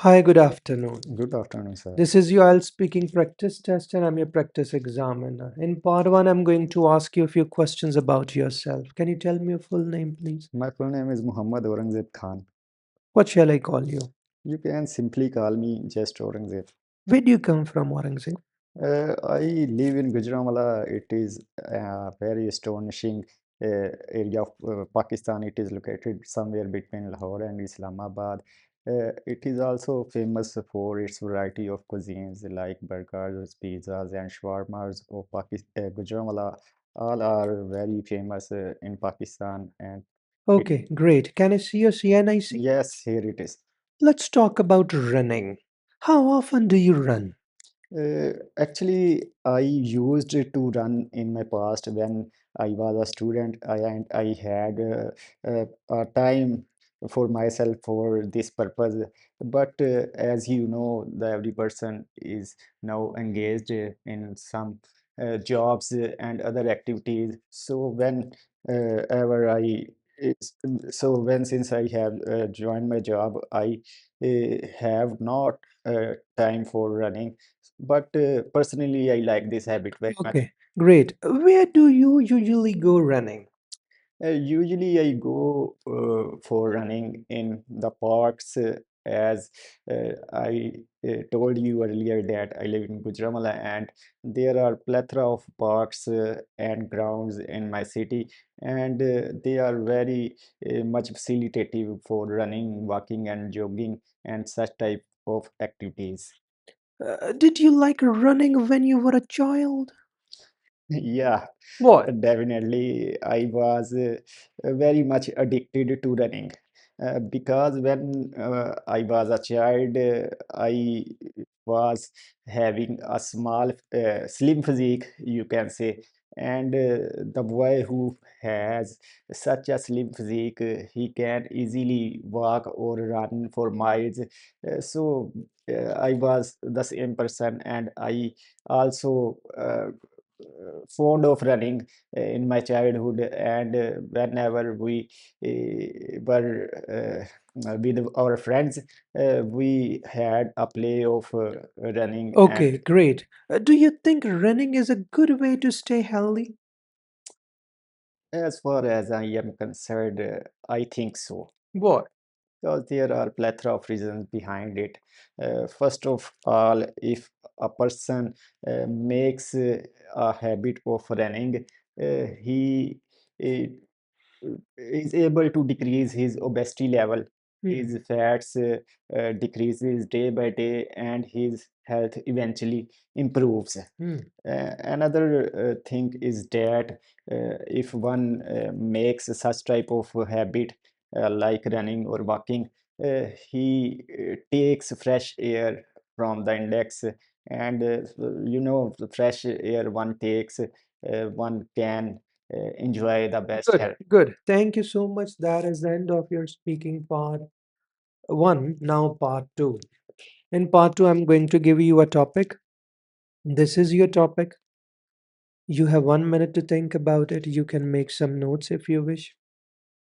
Hi, good afternoon. Good afternoon, sir. This is your IELTS speaking practice test, and I'm your practice examiner. In part one, I'm going to ask you a few questions about yourself. Can you tell me your full name, please? My full name is Muhammad Aurangzeb Khan. What shall I call you? You can simply call me just Aurangzeb. Where do you come from, Aurangzeb? I live in Gujranwala. It is a very astonishing area of Pakistan. It is located somewhere between Lahore and Islamabad. It is also famous for its variety of cuisines like burgers, pizzas, and shawarmas of Pakistan. Gujranwala all are very famous in Pakistan, and it, Okay, great. Can I see your CNIC? yes, here it is. Let's talk about running. How often do you run? Actually, I used it to run in my past when I was a student. I had a time for myself for this purpose. But as you know, the every person is now engaged in some jobs and other activities. So ever it's- when since I have joined my job, I have not time for running, but personally, I like this habit very much. Okay, great. Where do you usually go running? Usually, I go for running in the parks, as I told you earlier that I live in Gujranwala, and there are plethora of parks and grounds in my city, and they are very much facilitative for running, walking, and jogging, and such type of activities. Did you like running when you were a child? Yeah, What? definitely. I was very much addicted to running because when I was a child, I was having a small, slim physique, you can say. And the boy who has such a slim physique, he can easily walk or run for miles. I was the same person, and I also fond of running in my childhood, and whenever we were with our friends, we had a play of running. And Okay, great. Do you think running is a good way to stay healthy? as far as I am concerned, I think so, What? because there are plethora of reasons behind it. First of all, if a person makes a habit of running, he uh, is able to decrease his obesity level. Hmm. His fats decreases day by day, and his health eventually improves. Hmm. Another thing is that if one makes such type of habit like running or walking, he takes fresh air from the index, and the fresh air one takes, one can enjoy the best Good, health. good. Thank you so much. That is the end of your speaking part one. Now, part two. In part two, I'm going to give you a topic. This is your topic. You have 1 minute to think about it. You can make some notes if you wish.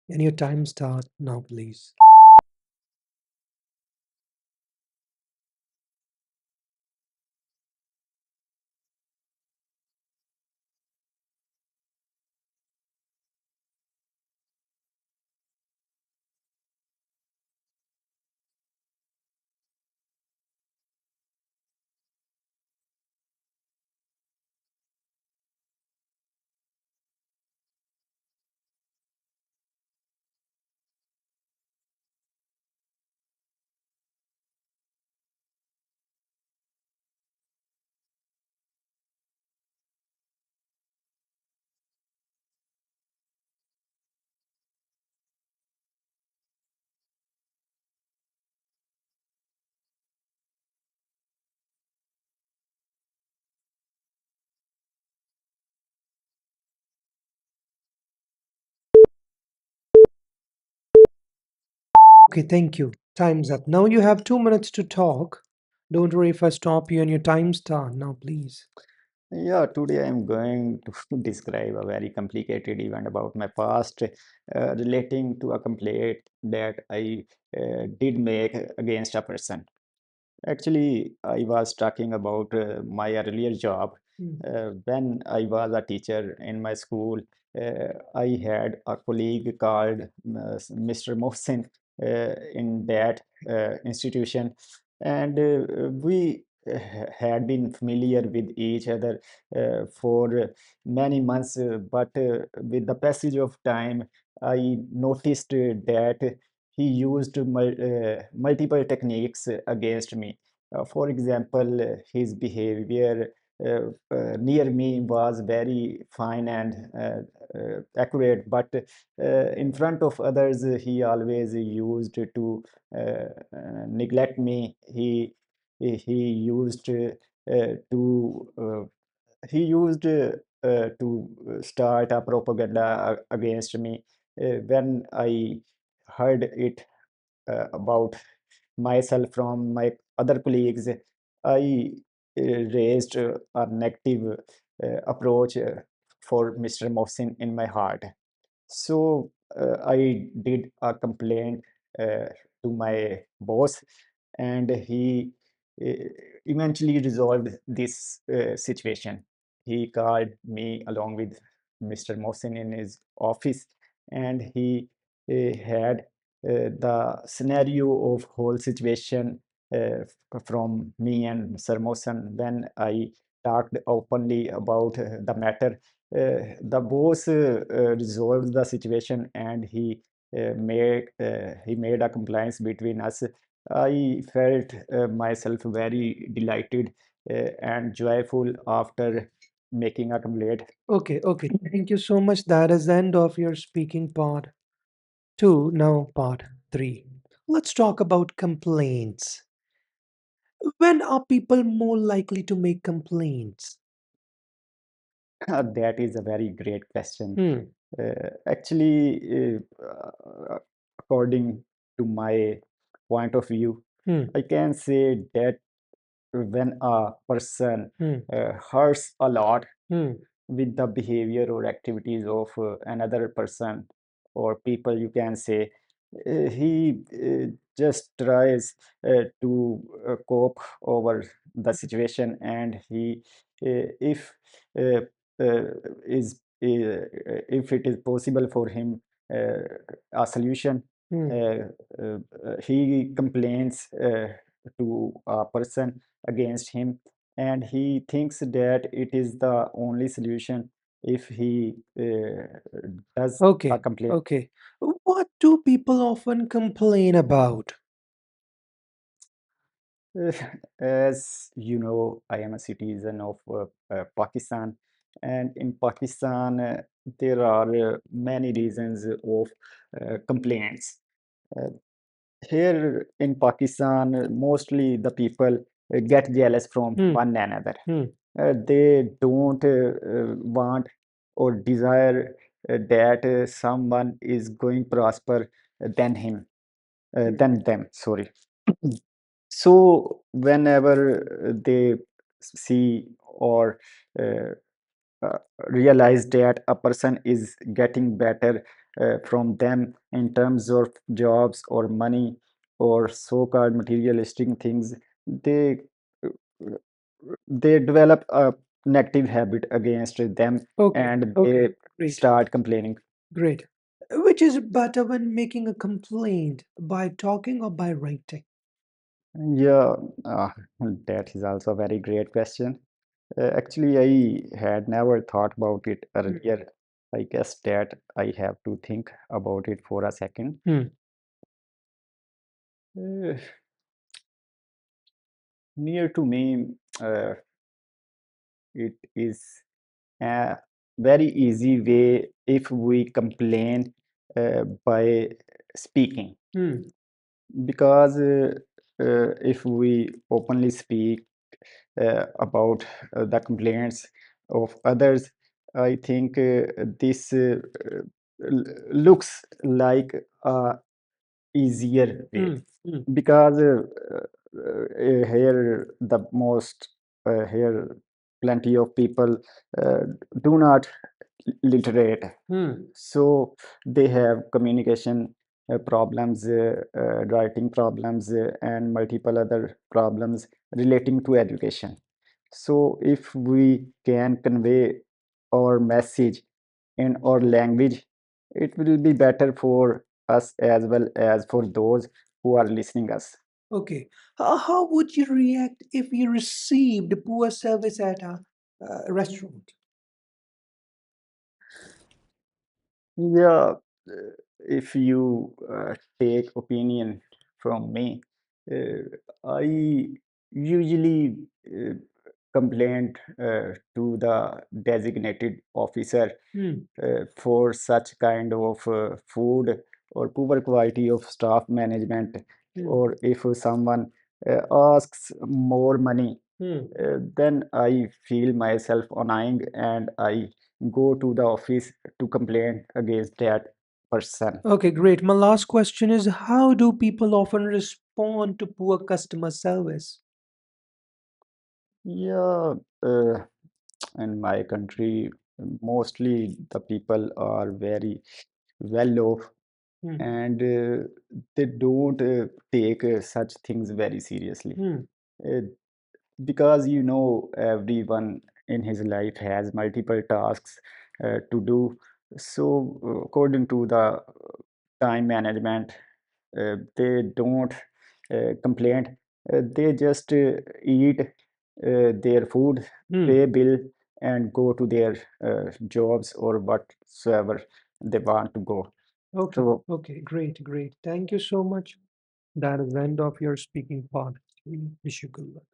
And your time start now, please. Okay, thank you. Time's up. Now you have 2 minutes to talk. Don't worry if I stop you and your time start now, please. Yeah, today I'm going to describe a very complicated event about my past relating to a complaint that I did make against a person. Actually, I was talking about my earlier job. When I was a teacher in my school, I had a colleague called Mr. Mohsin in that institution, and we had been familiar with each other for many months. But with the passage of time, I noticed that he used multiple techniques against me. For example, his behavior near me was very fine and accurate, but in front of others, he always used to neglect me. He used to start a propaganda against me. When I heard it about myself from my other colleagues, I raised a negative approach for Mr. Mohsin in my heart. So I did a complaint to my boss, and he uh, eventually resolved this situation. He called me along with Mr. Mohsin in his office, and he had the scenario of whole situation from me and Sir Mohsin. When I talked openly about the matter, the boss resolved the situation, and he made a compliance between us. I felt myself very delighted and joyful after making a complaint. Okay, okay. Thank you so much. That is the end of your speaking part two. Now, part three. Let's talk about complaints. When are people more likely to make complaints? That is a very great question. Hmm, Actually, according to my point of view, hmm, I can say that when a person hmm, hurts a lot hmm. with the behavior or activities of another person or people, you can say, he just tries to cope over the situation, and he if uh, uh, is if it is possible for him a solution, Hmm. uh, he complains to a person against him, and he thinks that it is the only solution if he does a Okay, complaint. okay. What do people often complain about? Uh, As you know, I am a citizen of Pakistan, and in Pakistan, there are many reasons of complaints. Uh, Here in Pakistan, mostly the people get jealous from Hmm, one another. hmm. They don't want or desire that someone is going prosper than him, than them. Sorry. So whenever they see or uh, uh, realize that a person is getting better from them in terms of jobs or money or so-called materialistic things, they uh, they develop a negative habit against them, Okay, and okay. they Great, start complaining. great. Which is better when making a complaint, by talking or by writing? Yeah, uh, that is also a very great question. Actually, I had never thought about it Hmm, earlier. I guess that I have to think about it for a second. hmm, Uh, Near to me, it is a very easy way if we complain by speaking, hmm, because if we openly speak about the complaints of others, I think this looks like a easier way, hmm, hmm, because here the most here plenty of people uh, do not literate, hmm, so they have communication problems, writing problems, and multiple other problems relating to education. So if we can convey our message in our language, it will be better for us as well as for those who are listening us. Okay. How would you react if you received poor service at a restaurant? Yeah, if you take opinion from me, I usually complain to the designated officer Hmm. for such kind of food or poor quality of staff management, Hmm. or if someone asks more money, Hmm. then I feel myself annoying and I go to the office to complain against that person. Okay, great. My last question is, how do people often respond to poor customer service? Yeah, in my country, mostly the people are very well off, Hmm. and they don't take such things very seriously. Hmm. Uh, because everyone in his life has multiple tasks to do. So according to the time management, they don't complain. They just eat their food, Hmm. pay bill, and go to their jobs or whatsoever they want to go. Okay. So Okay. Great. Great. Thank you so much. That is the end of your speaking part. Wish you good luck.